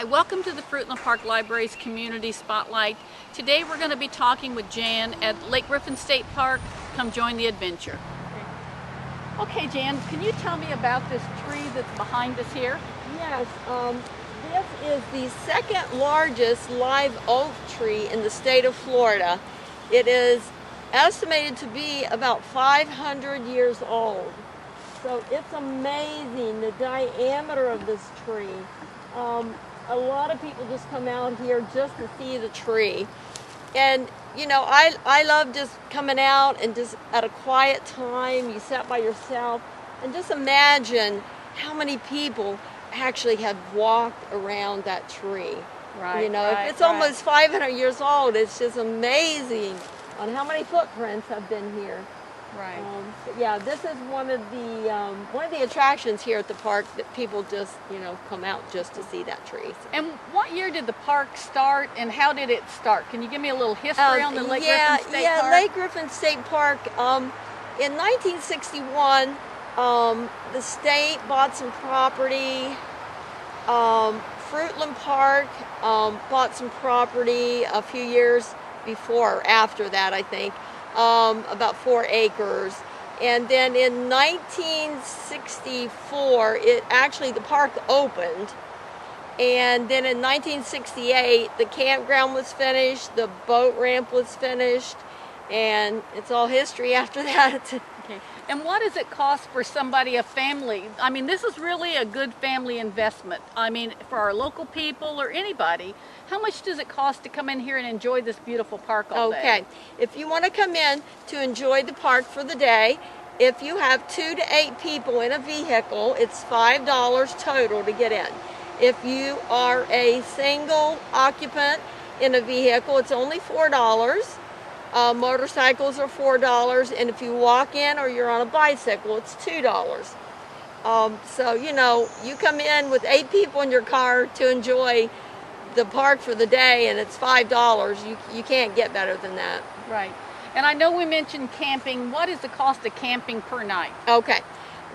Hi, welcome to the Fruitland Park Library's Community Spotlight. Today we're going to be talking with Jan at Lake Griffin State Park. Come join the adventure. Okay, Jan, can you tell me about this tree that's behind us here? Yes, this is the second largest live oak tree in the state of Florida. It is estimated to be about 500 years old. So it's amazing the diameter of this tree. A lot of people just come out here just to see the tree. And you know, I love just coming out and just at a quiet time, you sit by yourself and just imagine how many people actually have walked around that tree. Right. You know, if it's almost 500 years old, it's just amazing on how many footprints have been here. Right. But yeah, this is one of the attractions here at the park that people just come out just to see that tree. So. And what year did the park start, and how did it start? Can you give me a little history on the Lake Griffin State Park? Yeah, Lake Griffin State Park. In 1961, the state bought some property. Fruitland Park bought some property a few years before or after that, I think. About 4 acres, and then in 1964 the park opened, and then in 1968 the campground was finished, the boat ramp was finished, and it's all history after that. Okay. And what does it cost for somebody, a family? I mean, this is really a good family investment. I mean, for our local people or anybody, how much does it cost to come in here and enjoy this beautiful park all day? Okay, if you want to come in to enjoy the park for the day, if you have 2 to 8 people in a vehicle, it's $5 total to get in. If you are a single occupant in a vehicle, it's only $4. Motorcycles are $4, and if you walk in or you're on a bicycle, it's $2. So you come in with 8 people in your car to enjoy the park for the day, and it's $5. You can't get better than that. Right. And I know we mentioned camping. What is the cost of camping per night? Okay.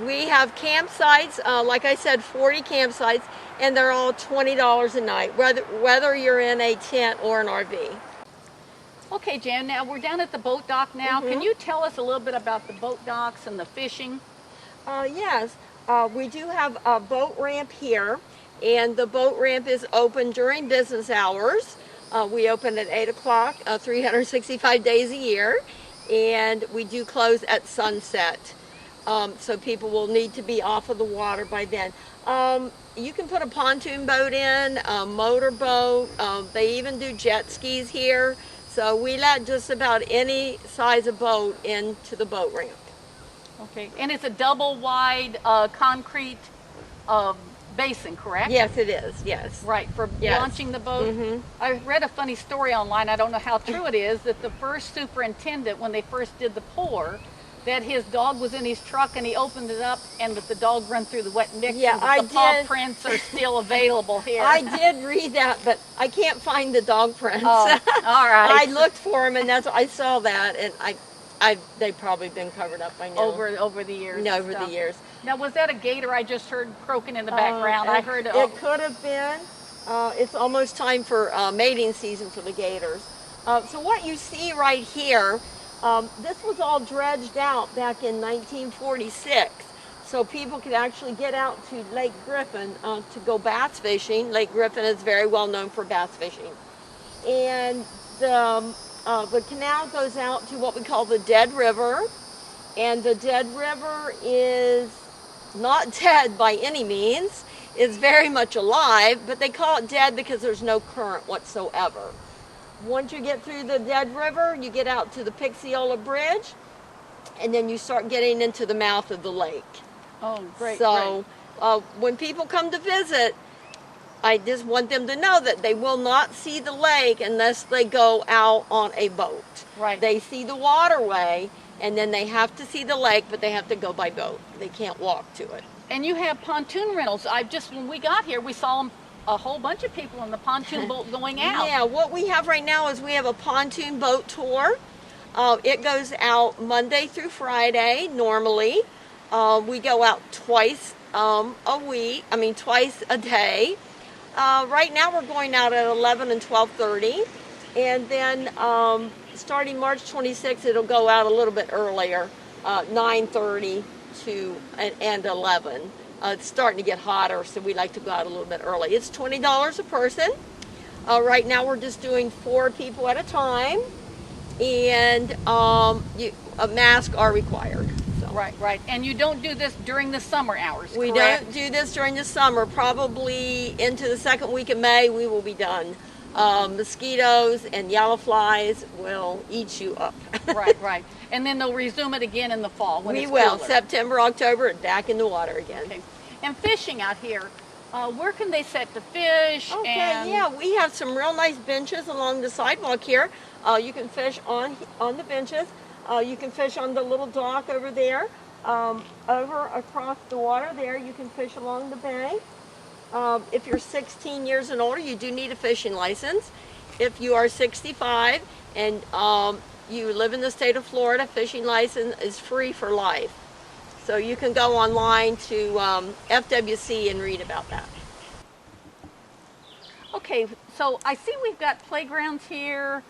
We have campsites, like I said, 40 campsites, and they're all $20 a night, whether you're in a tent or an RV. Okay, Jan, now we're down at the boat dock now. Mm-hmm. Can you tell us a little bit about the boat docks and the fishing? Yes, we do have a boat ramp here, and the boat ramp is open during business hours. We open at 8 o'clock, 365 days a year, and we do close at sunset. So people will need to be off of the water by then. You can put a pontoon boat in, a motor boat. They even do jet skis here. So we let just about any size of boat into the boat ramp. Okay, and it's a double wide concrete basin, correct? Yes, it is, yes. Right, for launching the boat. Mm-hmm. I read a funny story online, I don't know how true it is, that the first superintendent, when they first did the pour, that his dog was in his truck and he opened it up and that the dog run through the wet mix. Yeah, and the paw prints are still available here. I did read that, but I can't find the dog prints. Oh, all right. I looked for them, and I saw that, and they've probably been covered up by now. Over the years. No, over the years. Now, was that a gator I just heard croaking in the background? I heard it could have been. It's almost time for mating season for the gators. So what you see right here, this was all dredged out back in 1946. So people could actually get out to Lake Griffin to go bass fishing. Lake Griffin is very well known for bass fishing. And the canal goes out to what we call the Dead River. And the Dead River is not dead by any means. It's very much alive, but they call it dead because there's no current whatsoever. Once you get through the Dead River, you get out to the Pixiola Bridge, and then you start getting into the mouth of the lake. Oh, great. So when people come to visit, I just want them to know that they will not see the lake unless they go out on a boat. Right. They see the waterway, and then they have to see the lake, but they have to go by boat. They can't walk to it. And you have pontoon rentals. When we got here, we saw a whole bunch of people on the pontoon boat going out. Yeah, what we have right now is we have a pontoon boat tour. It goes out Monday through Friday normally. We go out twice a day. Right now we're going out at 11 and 12:30, and then starting March 26th, it'll go out a little bit earlier, 9:30 and 11. It's starting to get hotter, so we like to go out a little bit early. It's $20 a person. Right now we're just doing 4 people at a time, and a mask are required. So. Right. And you don't do this during the summer hours, We correct? don't do this during the summer. Probably into the second week of May, we will be done. Mosquitoes and yellow flies will eat you up. Right. And then they'll resume it again in the fall when We it's will. cooler. September, October, and back in the water again. Okay. And fishing out here, where can they set to fish? Okay, and yeah, we have some real nice benches along the sidewalk here. You can fish on the benches. You can fish on the little dock over there. Over across the water there, you can fish along the bank. If you're 16 years and older, you do need a fishing license. If you are 65 and you live in the state of Florida, fishing license is free for life. So you can go online to FWC and read about that. Okay, so I see we've got playgrounds here,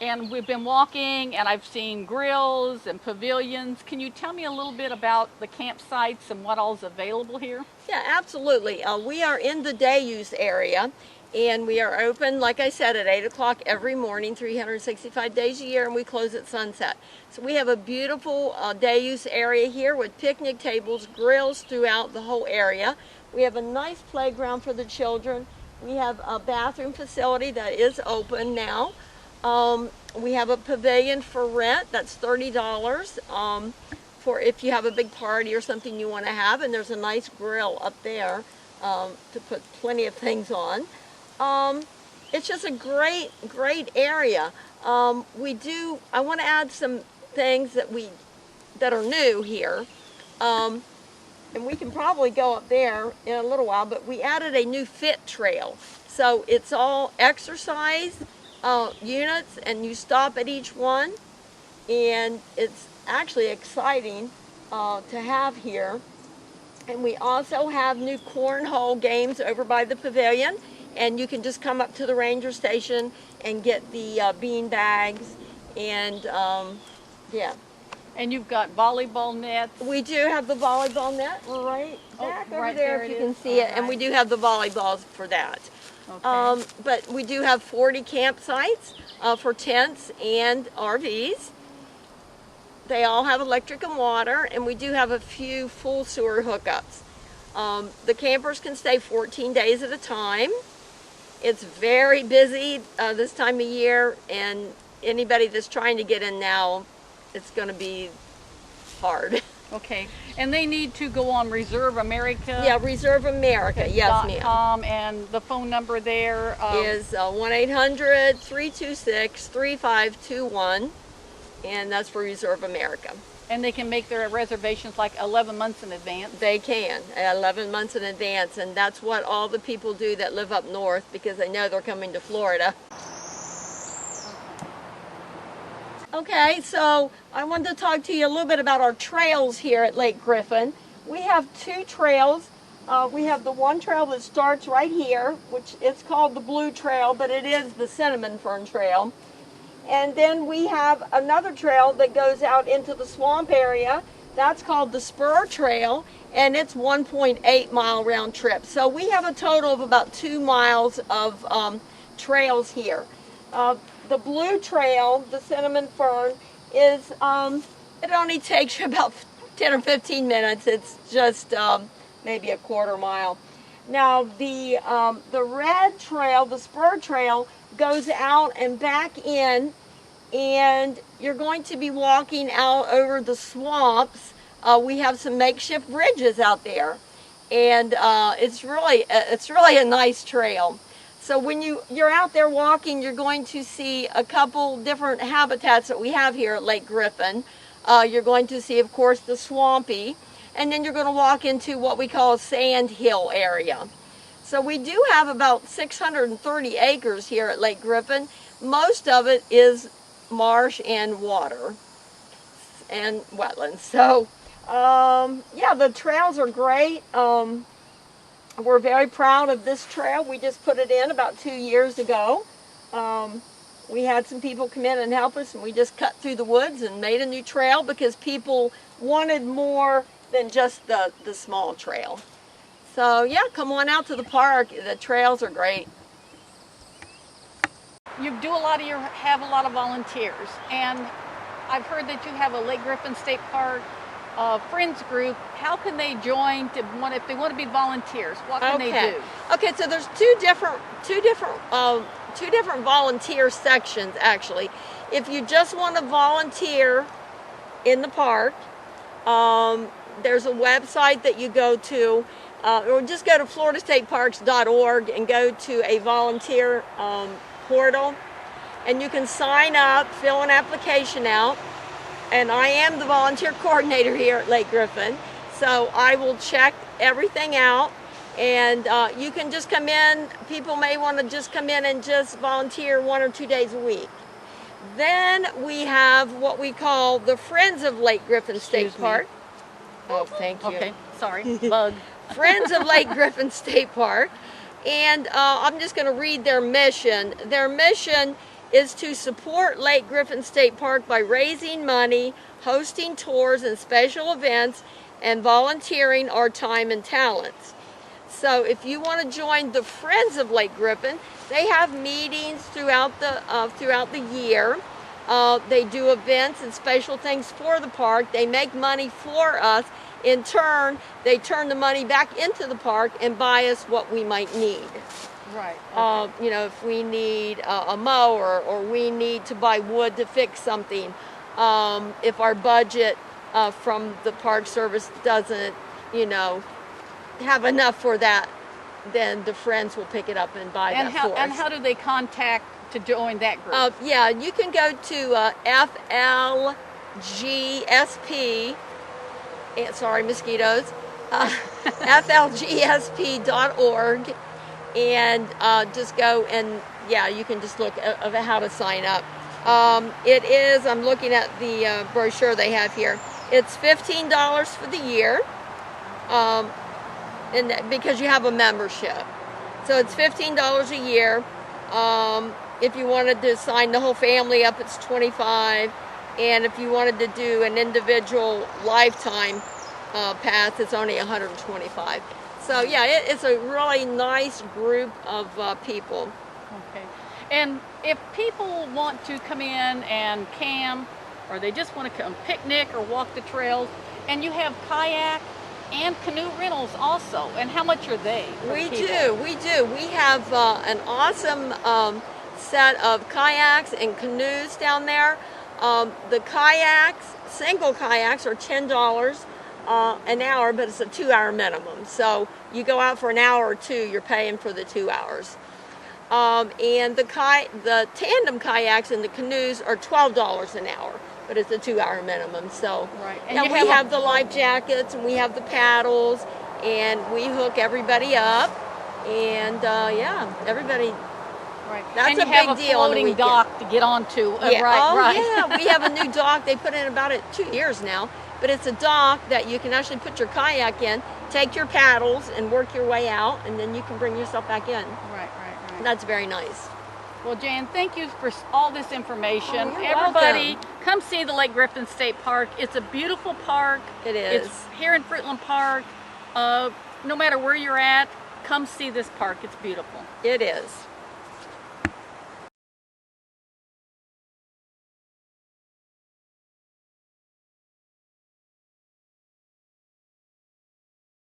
and we've been walking, and I've seen grills and pavilions. Can you tell me a little bit about the campsites and what all's available here? Yeah, absolutely. We are in the day use area, and we are open, like I said, at 8 o'clock every morning, 365 days a year, and we close at sunset. So we have a beautiful day use area here with picnic tables, grills throughout the whole area. We have a nice playground for the children. We have a bathroom facility that is open now. We have a pavilion for rent that's $30 for if you have a big party or something you want to have, and there's a nice grill up there to put plenty of things on. It's just a great area. I want to add some things that are new here. And we can probably go up there in a little while, but we added a new fit trail. So it's all exercise units, and you stop at each one, and it's actually exciting to have here. And we also have new cornhole games over by the pavilion, and you can just come up to the ranger station and get the bean bags, and yeah. And you've got volleyball nets. We do have the volleyball net right back over right there there if it you can is. see All it, and we right. do have the volleyballs for that. Okay. But we do have 40 campsites for tents and RVs. They all have electric and water, and we do have a few full sewer hookups. The campers can stay 14 days at a time. It's very busy this time of year, and anybody that's trying to get in now, it's going to be hard. Okay. And they need to go on Reserve America. Yeah, Reserve America, yes ma'am. .com, and the phone number there Is 1-800-326-3521, and that's for Reserve America. and they can make their reservations like 11 months in advance. They can, 11 months in advance, and that's what all the people do that live up north because they know they're coming to Florida. Okay, so I wanted to talk to you a little bit about our trails here at Lake Griffin. We have 2 trails. We have the one trail that starts right here, which it's called the Blue Trail, but it is the Cinnamon Fern Trail. And then we have another trail that goes out into the swamp area. That's called the Spur Trail, and it's 1.8 mile round trip. So we have a total of about 2 miles of trails here. The Blue Trail, the Cinnamon Fern, is it only takes you about 10 or 15 minutes. It's just maybe a quarter mile. Now the Red Trail, the Spur Trail, goes out and back in, and you're going to be walking out over the swamps. We have some makeshift bridges out there, and it's really a nice trail. So when you're out there walking, you're going to see a couple different habitats that we have here at Lake Griffin. You're going to see, of course, the swampy, and then you're going to walk into what we call a sand hill area. So we do have about 630 acres here at Lake Griffin. Most of it is marsh and water and wetlands. So yeah, the trails are great. We're very proud of this trail. We just put it in about 2 years ago. We had some people come in and help us, and we just cut through the woods and made a new trail because people wanted more than just the small trail. So yeah, come on out to the park. The trails are great. You have a lot of volunteers, and I've heard that you have a Lake Griffin State Park friends group. How can they join if they want to be volunteers? What can they do? Okay, so there's two different volunteer sections actually. If you just want to volunteer in the park, there's a website that you go to, or just go to floridastateparks.org and go to a volunteer portal, and you can sign up, fill an application out, and I am the volunteer coordinator here at Lake Griffin, so I will check everything out, and you can just come in. People may want to just come in and just volunteer 1 or 2 days a week. Then we have what we call the Friends of Lake Griffin State Park. Oh, thank you. Okay, sorry, bug. Friends of Lake Griffin State Park, and I'm just going to read their mission. Their mission is to support Lake Griffin State Park by raising money, hosting tours and special events, and volunteering our time and talents. So if you want to join the Friends of Lake Griffin, they have meetings throughout the year. They do events and special things for the park. They make money for us. In turn, they turn the money back into the park and buy us what we might need. Right. Okay. You know, if we need a mower, or we need to buy wood to fix something, if our budget from the Park Service doesn't, have enough for that, then the Friends will pick it up and buy that for us. And how do they contact to join that group? Yeah, you can go to FLGSP, sorry, mosquitoes, FLGSP.org, and just go and, yeah, you can just look at how to sign up. I'm looking at the brochure they have here. It's $15 for the year, and because you have a membership. So it's $15 a year. If you wanted to sign the whole family up, it's $25. And if you wanted to do an individual lifetime pass, it's only $125. So yeah, it's a really nice group of people. Okay. And if people want to come in and camp, or they just want to come picnic or walk the trails, and you have kayak and canoe rentals also, and how much are they? We do. We have an awesome set of kayaks and canoes down there. The kayaks, single kayaks, are $10 an hour, but it's a 2-hour minimum. So you go out for an hour or two, you're paying for the 2 hours. And the tandem kayaks and the canoes are $12 an hour, but it's a 2-hour minimum. So right. And we have the life jackets, and we have the paddles, and we hook everybody up, and yeah, everybody. Right. That's and a big deal on the floating dock to get onto. Yeah. Right. Yeah, we have a new dock. They put in about 2 years now, but it's a dock that you can actually put your kayak in, take your paddles, and work your way out, and then you can bring yourself back in. Right. That's very nice. Well, Jan, thank you for all this information. Oh, you're Everybody, welcome. come see the Lake Griffin State Park. It's a beautiful park. It is. It's here in Fruitland Park. No matter where you're at, come see this park. It's beautiful. It is.